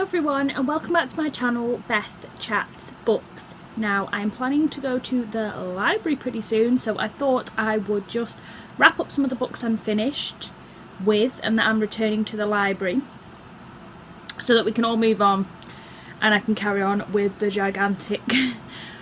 everyone and welcome back to my channel, BethChatsBooks. Now I'm planning to go to the library pretty soon, so I thought I would just wrap up some of the books I'm finished with and that I'm returning to the library so that we can all move on and I can carry on with the gigantic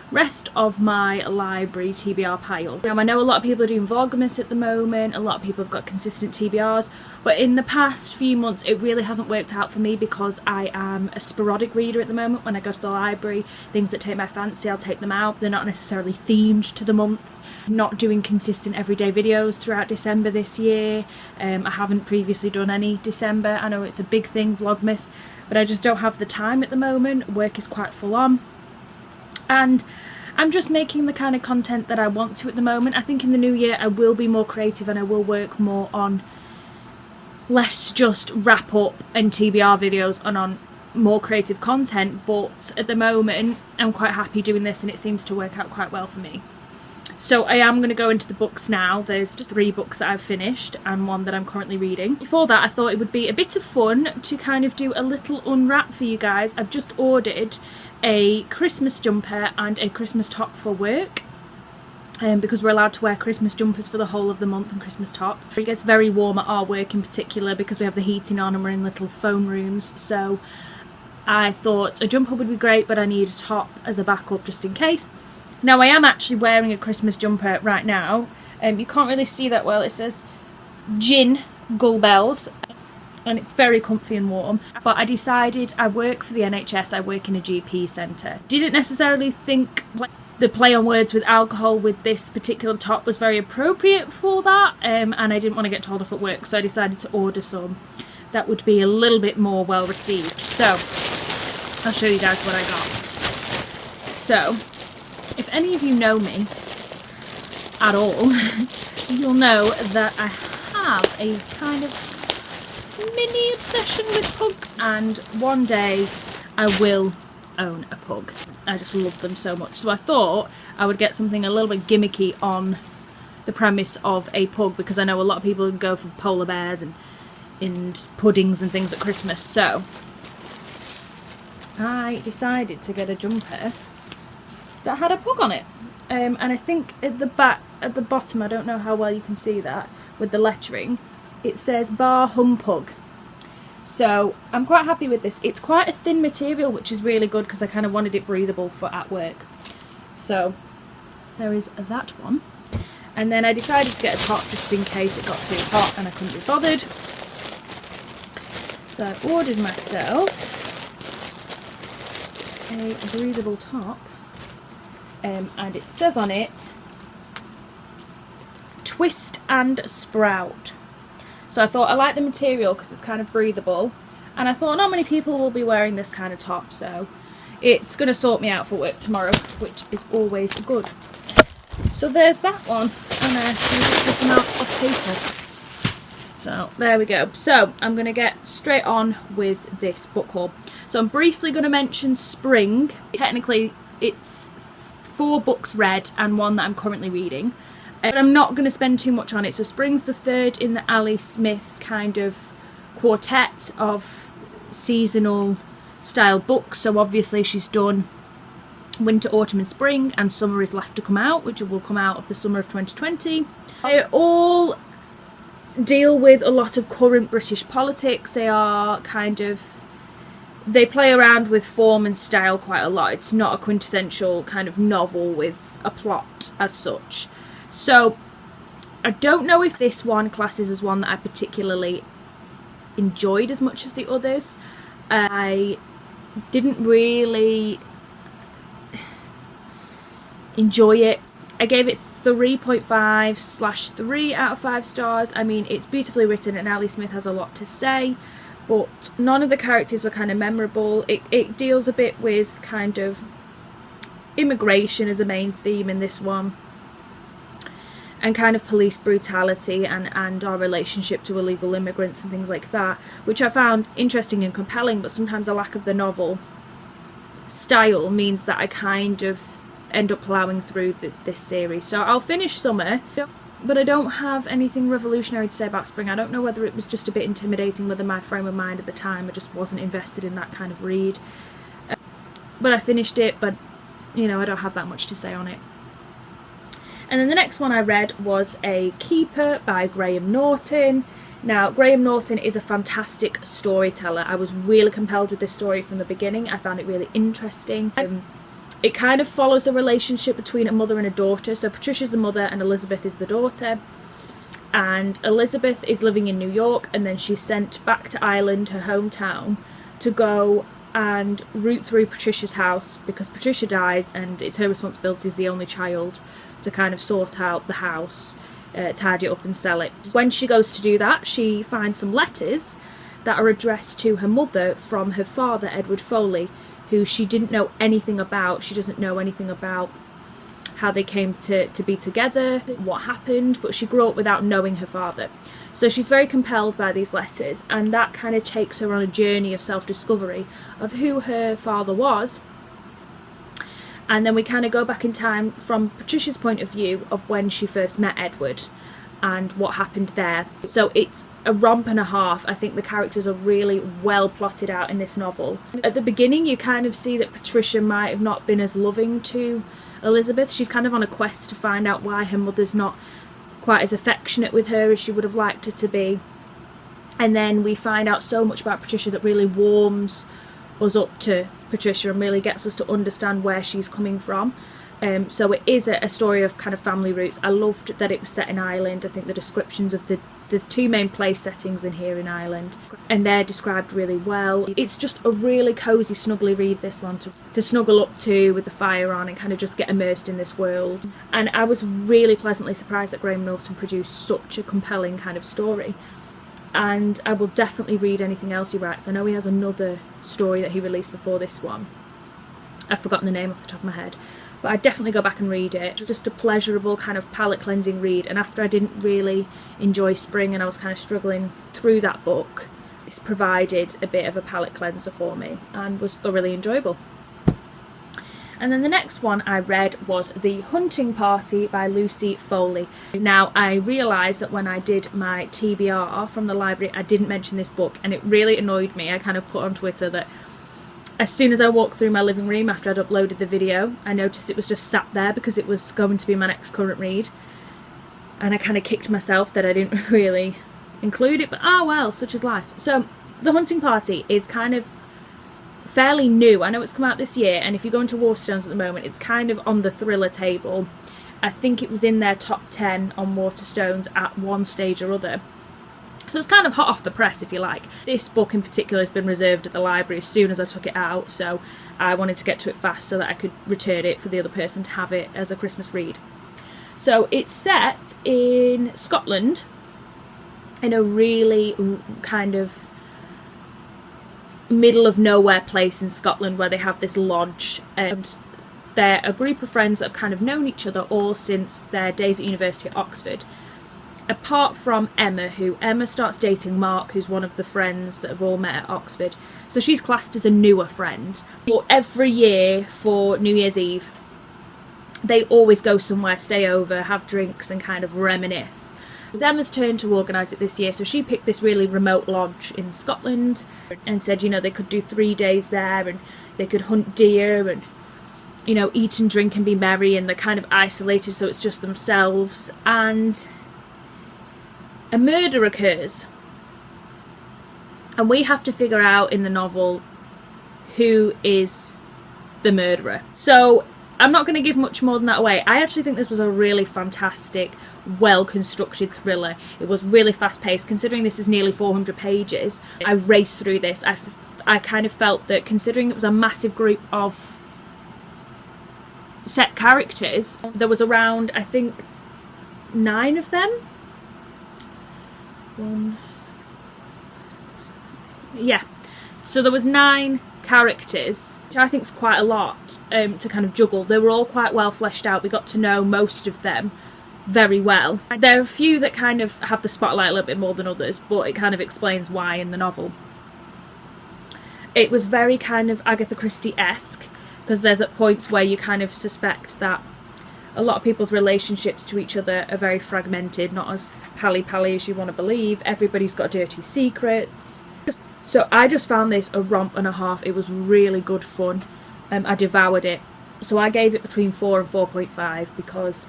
rest of my library TBR pile. Now I know a lot of people are doing Vlogmas at the moment, a lot of people have got consistent TBRs, but in the past few months it really hasn't worked out for me because I am a sporadic reader at the moment. When I go to the library, things that take my fancy, I'll take them out. They're not necessarily themed to the month. Not doing consistent everyday videos throughout December this year. I haven't previously done any December. I know it's a big thing, Vlogmas, but I just don't have the time at the moment. Work is quite full on. And I'm just making the kind of content that I want to at the moment. I think in the new year I will be more creative and I will work more on less just wrap up and TBR videos and on more creative content, but at the moment I'm quite happy doing this and it seems to work out quite well for me. So I am going to go into the books now. There's 3 books that I've finished and 1 that I'm currently reading. Before that I thought it would be a bit of fun to kind of do a little unwrap for you guys. I've just ordered a Christmas jumper and a Christmas top for work because we're allowed to wear Christmas jumpers for the whole of the month and Christmas tops. It gets very warm at our work in particular because we have the heating on and we're in little phone rooms, so I thought a jumper would be great, but I need a top as a backup just in case. Now I am actually wearing a Christmas jumper right now. You can't really see that well. It says Gin Gull Bells and it's very comfy and warm, but I decided I work for the NHS, I work in a GP centre. Didn't necessarily think the play on words with alcohol with this particular top was very appropriate for that, and I didn't want to get told off at work, so I decided to order some that would be a little bit more well received. So I'll show you guys what I got. So if any of you know me at all, you'll know that I have a kind of mini obsession with pugs, and one day I will own a pug. I just love them so much, so I thought I would get something a little bit gimmicky on the premise of a pug, because I know a lot of people go for polar bears and puddings and things at Christmas, so I decided to get a jumper that had a pug on it, and I think at the bottom, I don't know how well you can see that with the lettering, it says Bar Humpug. So I'm quite happy with this. It's quite a thin material, which is really good because I kind of wanted it breathable for at work. So there is that one. And then I decided to get a top just in case it got too hot and I couldn't be bothered. So I ordered myself a breathable top, and it says on it Twist and Sprout. So I thought I like the material because it's kind of breathable, and I thought not many people will be wearing this kind of top, so it's going to sort me out for work tomorrow, which is always good. So there's that one, and I'm just looking out off paper. So there we go. So I'm going to get straight on with this book haul. So I'm briefly going to mention Spring. Technically it's 4 books read and 1 that I'm currently reading. But I'm not going to spend too much on it. So Spring's the 3rd in the Ali Smith kind of quartet of seasonal style books. So obviously she's done Winter, Autumn and Spring, and Summer is left to come out, which will come out of the summer of 2020. They all deal with a lot of current British politics. They are kind of, they play around with form and style quite a lot. It's not a quintessential kind of novel with a plot as such. So I don't know if this one classes as one that I particularly enjoyed as much as the others. I didn't really enjoy it. I gave it 3.5/3 out of 5 stars. I mean, it's beautifully written and Ali Smith has a lot to say, but none of the characters were kind of memorable. It deals a bit with kind of immigration as a main theme in this one, and kind of police brutality and our relationship to illegal immigrants and things like that, which I found interesting and compelling, but sometimes the lack of the novel style means that I kind of end up plowing through this series. So I'll finish Summer but I don't have anything revolutionary to say about spring. I don't know whether it was just a bit intimidating, whether my frame of mind at the time, I just wasn't invested in that kind of read. But I finished it, but you know, I don't have that much to say on it. And then the next one I read was A Keeper by Graham Norton. Now, Graham Norton is a fantastic storyteller. I was really compelled with this story from the beginning. I found it really interesting. It kind of follows a relationship between a mother and a daughter. So Patricia's the mother and Elizabeth is the daughter. And Elizabeth is living in New York, and then she's sent back to Ireland, her hometown, to go and root through Patricia's house because Patricia dies and it's her responsibility as the only child to kind of sort out the house, tidy it up and sell it. When she goes to do that, she finds some letters that are addressed to her mother from her father, Edward Foley, who she didn't know anything about. She doesn't know anything about how they came to be together, what happened, but she grew up without knowing her father. So she's very compelled by these letters, and that kind of takes her on a journey of self-discovery of who her father was. And then we kind of go back in time from Patricia's point of view of when she first met Edward and what happened there. So it's a romp and a half. I think the characters are really well plotted out in this novel. At the beginning you kind of see that Patricia might have not been as loving to Elizabeth. She's kind of on a quest to find out why her mother's not quite as affectionate with her as she would have liked her to be. And then we find out so much about Patricia that really warms us up to Patricia and really gets us to understand where she's coming from. So it is a story of kind of family roots. I loved that it was set in Ireland. I think the descriptions of there's two main place settings in here in Ireland, and they're described really well. It's just a really cosy, snuggly read, this one, to snuggle up to with the fire on and kind of just get immersed in this world. And I was really pleasantly surprised that Graham Norton produced such a compelling kind of story. And I will definitely read anything else he writes. I know he has another story that he released before this one. I've forgotten the name off the top of my head. But I'd definitely go back and read it. It's just a pleasurable kind of palate cleansing read, and after I didn't really enjoy spring and I was kind of struggling through that book, it's provided a bit of a palate cleanser for me and was thoroughly enjoyable. And then the next one I read was The Hunting Party by Lucy Foley. Now, I realised that when I did my TBR from the library I didn't mention this book, and it really annoyed me. I kind of put on Twitter that as soon as I walked through my living room after I'd uploaded the video, I noticed it was just sat there because it was going to be my next current read. And I kind of kicked myself that I didn't really include it, but oh well, such is life. So, The Hunting Party is kind of fairly new. I know it's come out this year, and if you go into Waterstones at the moment, it's kind of on the thriller table. I think it was in their top 10 on Waterstones at one stage or other. So it's kind of hot off the press, if you like. This book in particular has been reserved at the library as soon as I took it out, so I wanted to get to it fast so that I could return it for the other person to have it as a Christmas read. So it's set in Scotland, in a really kind of middle of nowhere place in Scotland where they have this lodge, and they're a group of friends that have kind of known each other all since their days at university at Oxford. Apart from Emma starts dating Mark, who's one of the friends that have all met at Oxford. So she's classed as a newer friend. But every year for New Year's Eve, they always go somewhere, stay over, have drinks and kind of reminisce. It was Emma's turn to organise it this year, so she picked this really remote lodge in Scotland and said, you know, they could do 3 days there and they could hunt deer and, you know, eat and drink and be merry, and they're kind of isolated, so it's just themselves. And a murder occurs, and we have to figure out in the novel who is the murderer. So I'm not going to give much more than that away. I actually think this was a really fantastic, well-constructed thriller. It was really fast-paced, considering this is nearly 400 pages. I raced through this. I kind of felt that, considering it was a massive group of set characters, there was around, I think, 9 of them. Yeah, so there was 9 characters, which I think is quite a lot to kind of juggle. They were all quite well fleshed out. We got to know most of them very well. There are a few that kind of have the spotlight a little bit more than others, but it kind of explains why in the novel. It was very kind of Agatha Christie-esque, because there's at points where you kind of suspect that a lot of people's relationships to each other are very fragmented, not as pally-pally as you want to believe. Everybody's got dirty secrets. So I just found this a romp and a half. It was really good fun. I devoured it. So I gave it between 4 and 4.5 because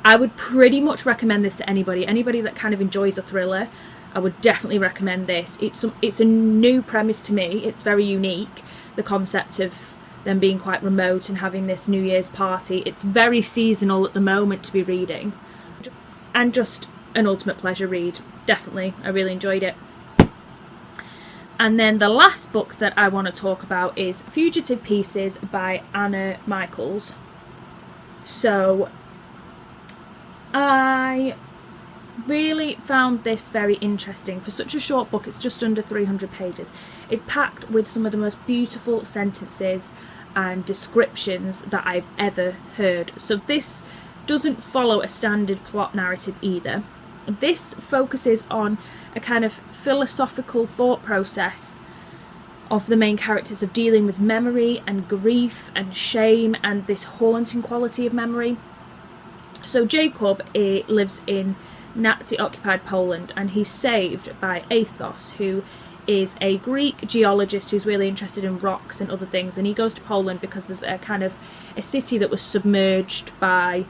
I would pretty much recommend this to anybody. Anybody that kind of enjoys a thriller, I would definitely recommend this. It's a new premise to me. It's very unique, the concept of them being quite remote and having this New Year's party. It's very seasonal at the moment to be reading. And just an ultimate pleasure read. Definitely. I really enjoyed it. And then the last book that I want to talk about is Fugitive Pieces by Anna Michaels. So I really found this very interesting. For such a short book, it's just under 300 pages. It's packed with some of the most beautiful sentences and descriptions that I've ever heard. So this doesn't follow a standard plot narrative either. This focuses on a kind of philosophical thought process of the main characters, of dealing with memory and grief and shame and this haunting quality of memory. So Jacob lives in Nazi-occupied Poland, and he's saved by Athos, who is a Greek geologist who's really interested in rocks and other things, and he goes to Poland because there's a kind of a city that was submerged by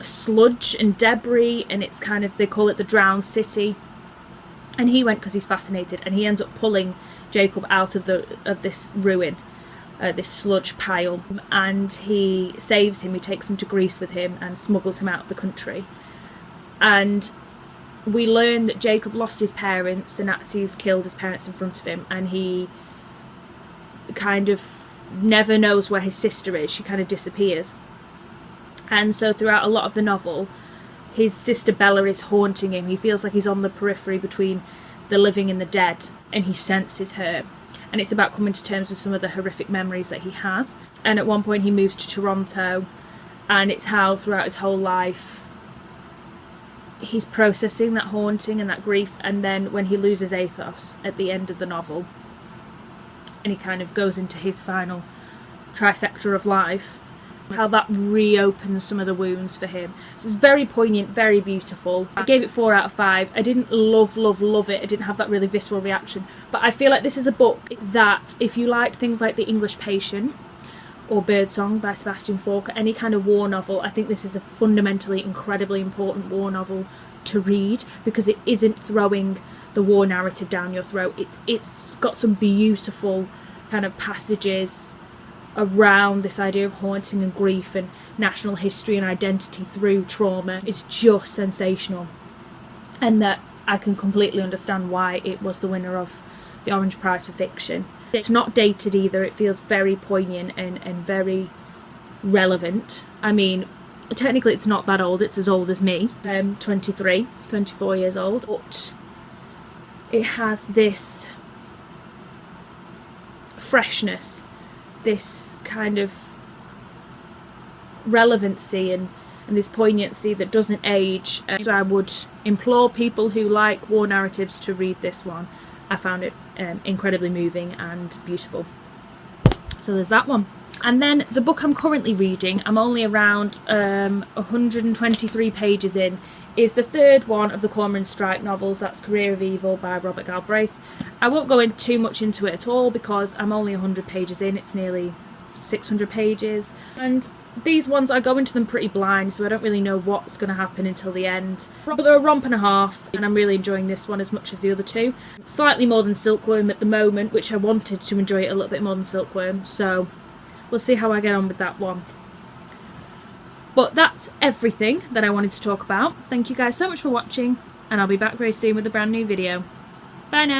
sludge and debris, and it's kind of, they call it the drowned city. And he went because he's fascinated, and he ends up pulling Jacob out of this ruin, this sludge pile, and he saves him. He takes him to Greece with him and smuggles him out of the country. And we learn that Jacob lost his parents. The Nazis killed his parents in front of him, and he kind of never knows where his sister is. She kind of disappears. And so throughout a lot of the novel, his sister Bella is haunting him. He feels like he's on the periphery between the living and the dead, and he senses her. And it's about coming to terms with some of the horrific memories that he has. And at one point he moves to Toronto, and it's how throughout his whole life he's processing that haunting and that grief. And then when he loses Athos at the end of the novel, and he kind of goes into his final trifecta of life, how that reopens some of the wounds for him. So it's very poignant, very beautiful. I gave it 4 out of 5. I didn't love it. I didn't have that really visceral reaction. But I feel like this is a book that, if you like things like The English Patient or Birdsong by Sebastian Faulk, any kind of war novel, I think this is a fundamentally incredibly important war novel to read, because it isn't throwing the war narrative down your throat. It's got some beautiful kind of passages around this idea of haunting and grief and national history and identity through trauma. It's just sensational, and that I can completely understand why it was the winner of the Orange Prize for Fiction. It's not dated either. It feels very poignant and very relevant. I mean, technically it's not that old. It's as old as me. 24 years old. But it has this freshness, this kind of relevancy and this poignancy that doesn't age. So I would implore people who like war narratives to read this one. I found it incredibly moving and beautiful. So there's that one. And then the book I'm currently reading, I'm only around 123 pages in, is the third one of the Cormoran Strike novels. That's Career of Evil by Robert Galbraith. I won't go in too much into it at all because I'm only 100 pages in. It's nearly 600 pages. And these ones, I go into them pretty blind, so I don't really know what's going to happen until the end. But they're a romp and a half, and I'm really enjoying this one as much as the other two. Slightly more than Silkworm at the moment, which I wanted to enjoy it a little bit more than Silkworm, so we'll see how I get on with that one. But that's everything that I wanted to talk about. Thank you guys so much for watching, and I'll be back very soon with a brand new video. Bye now.